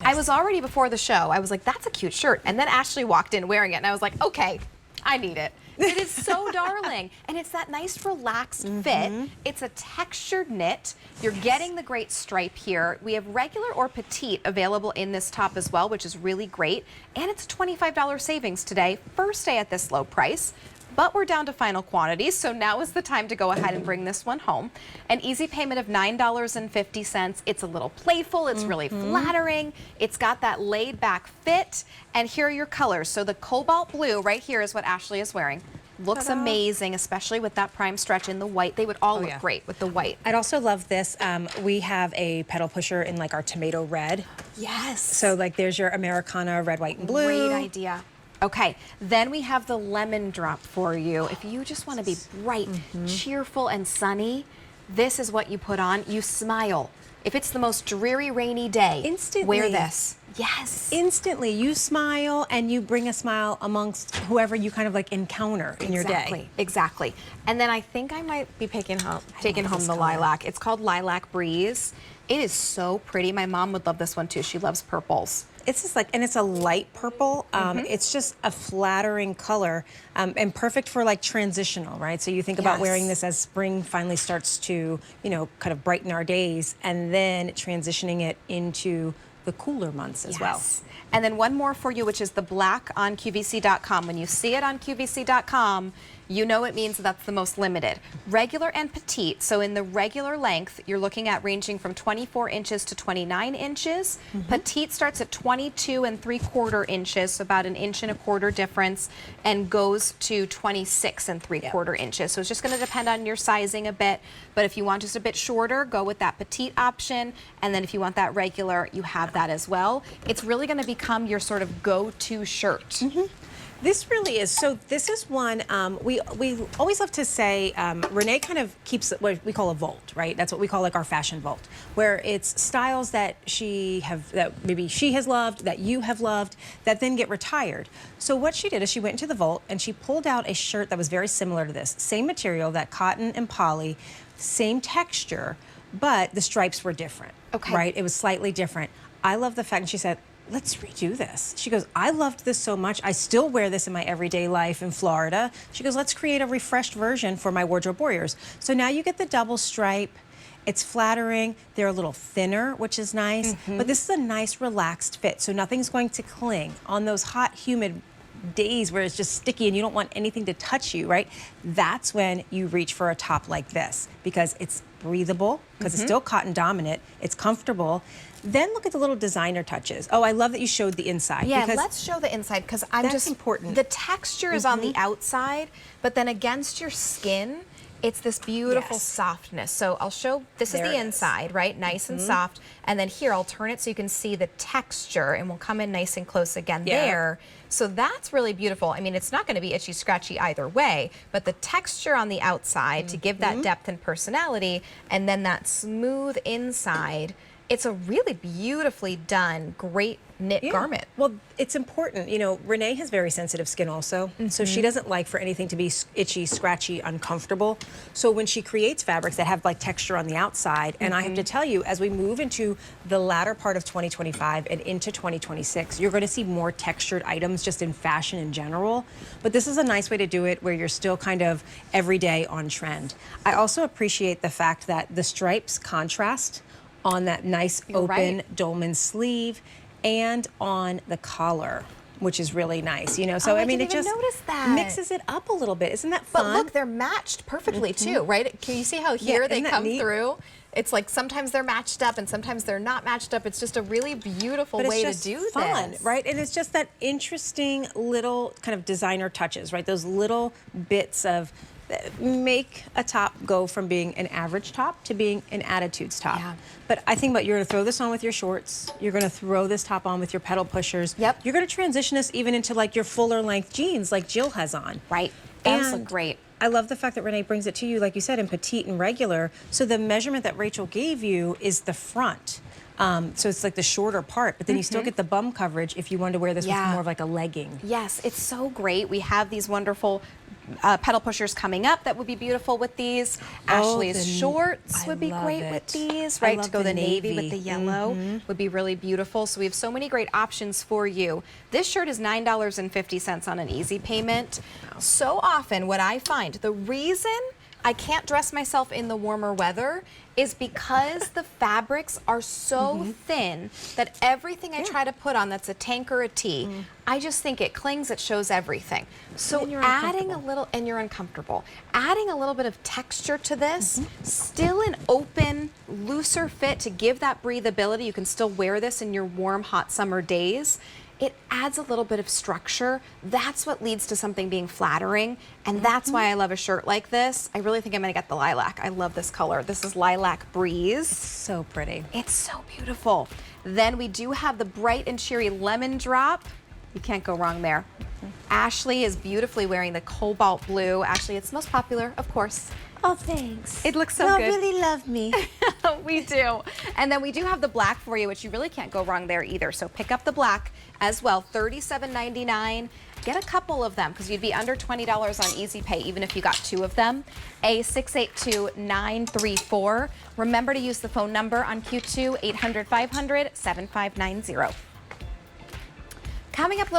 I was already before the show, I was like, that's a cute shirt. And then Ashley walked in wearing it, and I was like, okay, I need it. It is so darling. And it's that nice relaxed fit. It's a textured knit. You're getting the great stripe here. We have regular or petite available in this top as well, which is really great. And it's a $25 savings today, first day at this low price. But we're down to final quantities, so now is the time to go ahead and bring this one home. An easy payment of $9.50. It's a little playful, it's really flattering. It's got that laid back fit. And here are your colors. So the cobalt blue right here is what Ashley is wearing. Looks amazing, especially with that prime stretch in the white. They would all look great with the white. I'd also love this. We have a pedal pusher in like our tomato red. Yes. So like there's your Americana red, white, and blue. Great idea. Okay, then we have the lemon drop for you. If you just want to be bright, cheerful, and sunny, this is what you put on. You smile. If it's the most dreary, rainy day, instantly wear this. Yes. Instantly, you smile and you bring a smile amongst whoever you kind of like encounter in your day. Exactly. And then I think I might be taking home the lilac. It's called Lilac Breeze. It is so pretty. My mom would love this one too. She loves purples. It's just like, and it's a light purple. It's just a flattering color and perfect for like transitional, right? So you think about wearing this as spring finally starts to, you know, kind of brighten our days, and then transitioning it into the cooler months as well. And then one more for you, which is the black on QVC.com. When you see it on QVC.com, you know it means that's the most limited. Regular and petite, so in the regular length, you're looking at ranging from 24 inches to 29 inches. Petite starts at 22 3/4 inches, so about 1.25 inch difference, and goes to 26 3/4 inches. So it's just gonna depend on your sizing a bit, but if you want just a bit shorter, go with that petite option, and then if you want that regular, you have that as well. It's really gonna become your sort of go-to shirt. This really is. So this is one, we always love to say, Renee kind of keeps what we call a vault, right? That's what we call like our fashion vault, where it's styles that that maybe she has loved, that you have loved, that then get retired. So what she did is she went into the vault and she pulled out a shirt that was very similar to this. Same material, that cotton and poly, same texture, but the stripes were different, right? It was slightly different. I love the fact, and she said, let's redo this. She goes, I loved this so much. I still wear this in my everyday life in Florida. She goes, let's create a refreshed version for my wardrobe warriors. So now you get the double stripe. It's flattering. They're a little thinner, which is nice. But this is a nice, relaxed fit. So nothing's going to cling. On those hot, humid days where it's just sticky and you don't want anything to touch you, right? That's when you reach for a top like this, because it's breathable, because it's still cotton dominant. It's comfortable. Then look at the little designer touches. Oh, I love that you showed the inside. Yeah, let's show the inside, because I'm just important. The texture is on the outside, but then against your skin, it's this beautiful softness. So I'll show, this is the inside, right? Nice and soft. And then here, I'll turn it so you can see the texture, and we'll come in nice and close again there. So that's really beautiful. I mean, it's not gonna be itchy, scratchy either way, but the texture on the outside to give that depth and personality, and then that smooth inside, it's a really beautifully done, great knit garment. Well, it's important. You know, Renee has very sensitive skin also, so she doesn't like for anything to be itchy, scratchy, uncomfortable. So when she creates fabrics that have like texture on the outside, and I have to tell you, as we move into the latter part of 2025 and into 2026, you're going to see more textured items just in fashion in general. But this is a nice way to do it where you're still kind of everyday on trend. I also appreciate the fact that the stripes contrast on that nice open dolman sleeve and on the collar, which is really nice, you know. So I mean, it just mixes it up a little bit. Isn't that fun? But look, they're matched perfectly too, right? Can you see how here they come through? It's like sometimes they're matched up and sometimes they're not matched up. It's just a really beautiful way to do this. Fun, right? And it's just that interesting little kind of designer touches, right? Those little bits of make a top go from being an average top to being an attitudes top. But I think about, you're going to throw this on with your shorts. You're going to throw this top on with your pedal pushers. You're going to transition this even into like your fuller length jeans like Jill has on. Right. Those look great. I love the fact that Renee brings it to you, like you said, in petite and regular. So the measurement that Rachel gave you is the front. So it's like the shorter part, but then you still get the bum coverage if you wanted to wear this with more of like a legging. Yes, it's so great. We have these wonderful pedal pushers coming up that would be beautiful with these. Ashley's shorts would be great with these, right? To go the navy with the yellow would be really beautiful. So we have so many great options for you. This shirt is $9.50 on an easy payment. So often what I find, the reason I can't dress myself in the warmer weather is because the fabrics are so thin that everything I try to put on that's a tank or a tee, I just think it clings, it shows everything. So adding a little, and you're uncomfortable, adding a little bit of texture to this, still an open, looser fit to give that breathability. You can still wear this in your warm, hot summer days. It adds a little bit of structure. That's what leads to something being flattering, and that's why I love a shirt like this. I really think I'm gonna get the lilac. I love this color. This is Lilac Breeze. So pretty. It's so beautiful. Then we do have the bright and cheery Lemon Drop. You can't go wrong there. Ashley is beautifully wearing the cobalt blue. Ashley, it's most popular, of course. Oh, thanks. It looks so Y'all good. really love me. We do. And then we do have the black for you, which you really can't go wrong there either. So pick up the black as well, $37.99. Get a couple of them because you'd be under $20 on Easy Pay even if you got 2 of them. A682-934. Remember to use the phone number on Q2, 800-500-7590. Coming up a little